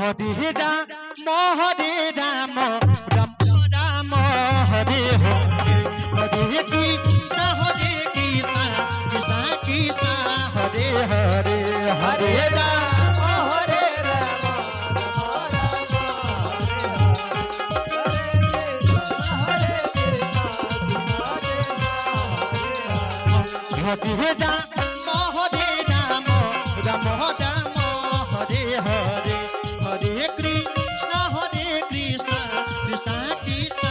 हरे राम राम राम हरे हरे हरे कृष्ण कृष्ण कृष्ण हरे हरे हरे राम हरे राम राम राम हरे हरे हरे कृष्ण कृष्ण कृष्ण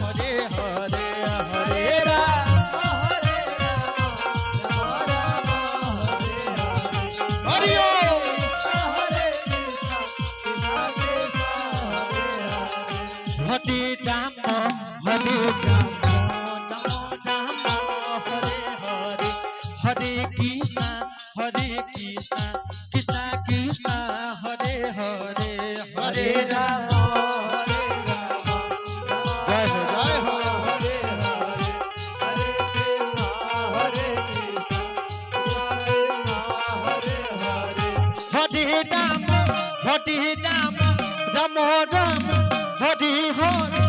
हरे हरे हरे राम हरि ओम हरे राम हरे हरे कृष्ण कृष्ण कृष्ण हरे हरे हरे राम जय हो हरे राम राम राम हरे हरे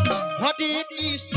हरे कृष्ण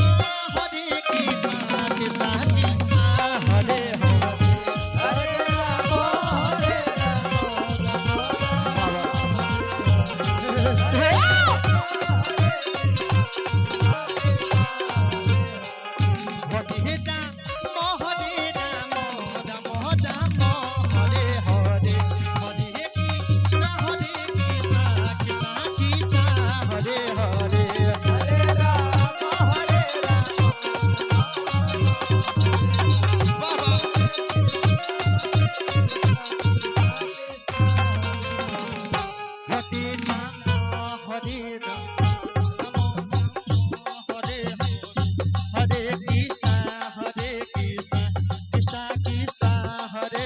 कृष्ण कृष्ण हरे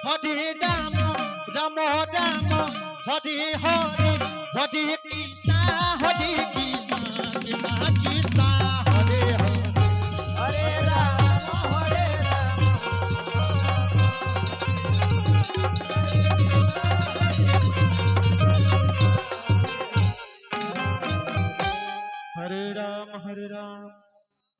हरे राम राम राम हरे हरे हरे कृष्ण